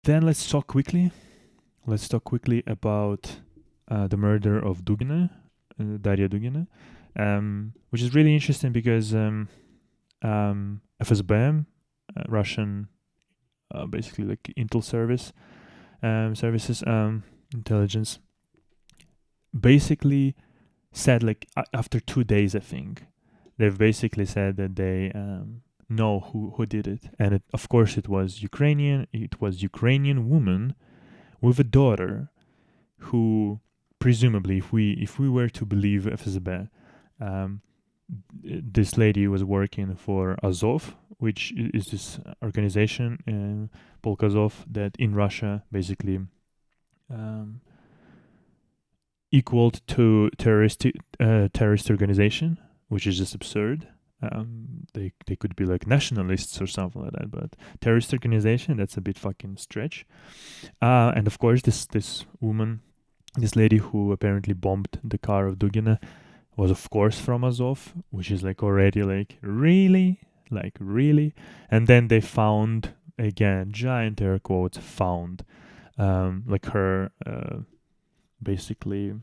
then let's talk quickly about the murder of Dugina, Daria Dugina, which is really interesting because FSB, Russian, basically like intel services, intelligence, basically said like after 2 days, I think, they've basically said that they know who did it, and of course it was Ukrainian. It was Ukrainian woman with a daughter, who presumably, if we were to believe FSB, this lady was working for Azov, which is this organization, Polk Azov, that in Russia basically equaled to terrorist organization, which is just absurd. They could be like nationalists or something like that, but terrorist organization, that's a bit fucking stretch. And of course, this woman, this lady who apparently bombed the car of Dugina, was of course from Azov, which is like already like really. And then they found, again, giant air quotes, found like her basically,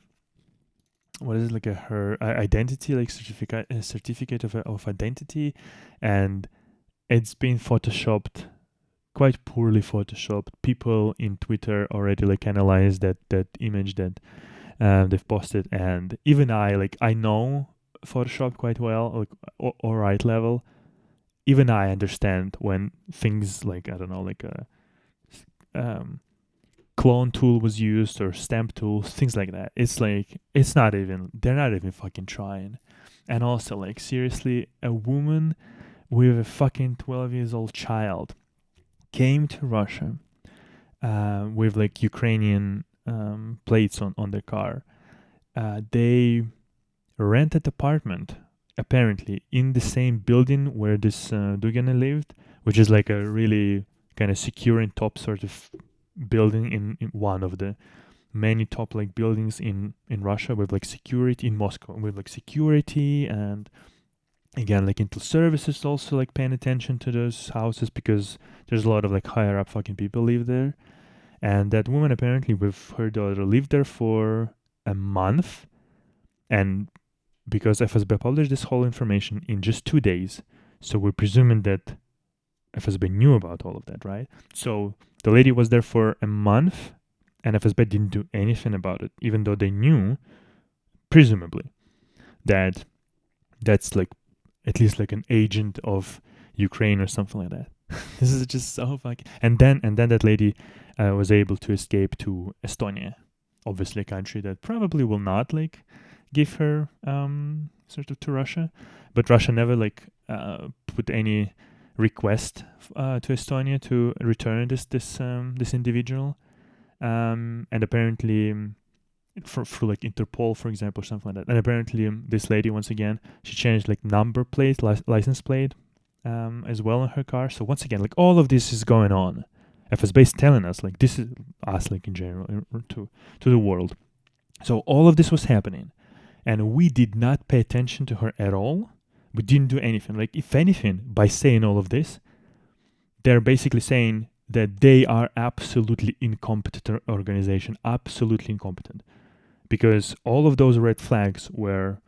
what is it, like her identity, like certificate of identity, and it's been photoshopped, quite poorly photoshopped. People in Twitter already like analyzed that image that they've posted, and even I know Photoshop quite well, like all right level. Even I understand when things like, I don't know, like a clone tool was used or stamp tools, things like that. It's like, they're not even fucking trying. And also, like, seriously, a woman with a fucking 12 years old child came to Russia with like Ukrainian plates on their car. They rented apartment, apparently, in the same building where this Dugina lived, which is like a really kind of secure and top sort of building in one of the many top like buildings in Russia, with like security, in Moscow, with like security, and again like intel services also like paying attention to those houses, because there's a lot of like higher up fucking people live there. And that woman apparently with her daughter lived there for a month, and because FSB published this whole information in just 2 days, so we're presuming that FSB knew about all of that, right? So the lady was there for a month, and FSB didn't do anything about it, even though they knew, presumably, that that's like at least like an agent of Ukraine or something like that. This is just so fucking. And then that lady was able to escape to Estonia, obviously a country that probably will not like give her sort of to Russia, but Russia never like put any request to Estonia to return this individual, and apparently for like Interpol, for example, or something like that. And apparently this lady, once again, she changed like number plate, license plate, as well in her car. So once again, like all of this is going on. FSB is telling us, like, this is us, like in general, to the world. So all of this was happening, and we did not pay attention to her at all. We didn't do anything. Like, if anything, by saying all of this, they're basically saying that they are absolutely incompetent organization, absolutely incompetent, because all of those red flags were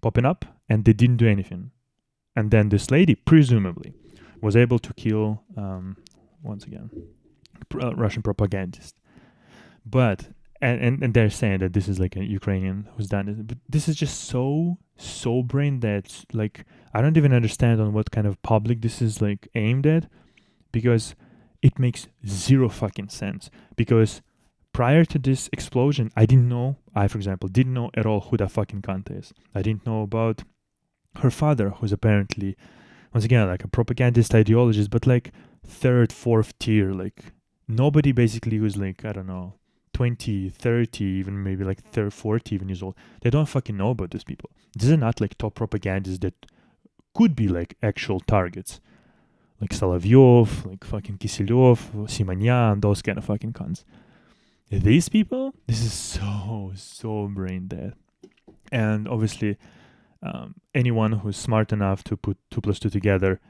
popping up, and they didn't do anything. And then this lady, presumably, was able to kill, once again, Russian propagandist. But and they're saying that this is like a Ukrainian who's done it. But this is just so brain dead. Like, I don't even understand on what kind of public this is like aimed at, because it makes zero fucking sense. Because prior to this explosion, I, for example, didn't know at all who that fucking cunt is. I didn't know about her father, who's apparently, once again, like a propagandist ideologist, but like third, fourth tier. Like, nobody basically who's like, I don't know, 20, 30, even maybe like 30, 40 even years old, they don't fucking know about these people. These are not like top propagandists that could be like actual targets. Like Solovyov, like fucking Kiselyov, Simonyan, those kind of fucking cunts. These people, this is so brain dead. And obviously, anyone who's smart enough to put 2 + 2 together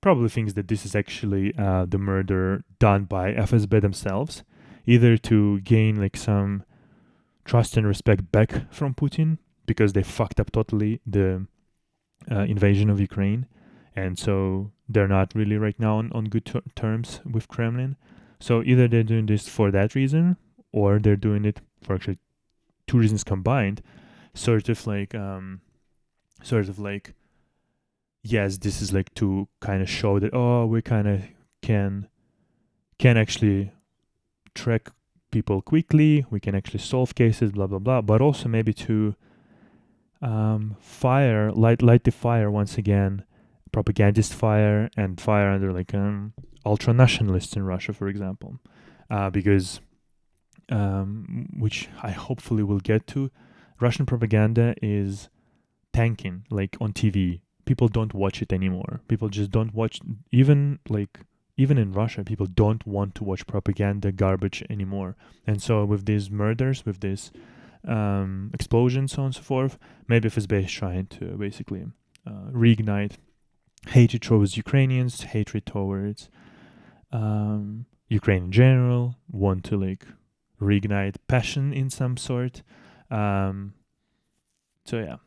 probably thinks that this is actually the murder done by FSB themselves, either to gain like some trust and respect back from Putin because they fucked up totally the invasion of Ukraine, and so they're not really right now on good terms with Kremlin. So either they're doing this for that reason, or they're doing it for actually two reasons combined. Sort of like, yes, this is like to kind of show that we kind of can actually track people quickly. We can actually solve cases, blah blah blah. But also maybe to light the fire once again, propagandist fire and fire under like ultra nationalists in Russia, for example, because which I hopefully will get to. Russian propaganda is tanking, like on TV. People don't watch it anymore. People just don't watch, even in Russia, people don't want to watch propaganda garbage anymore. And so with these murders, with this explosions, so on and so forth, maybe FSB is trying to basically reignite hatred towards Ukrainians, hatred towards Ukraine in general, want to like reignite passion in some sort. So yeah.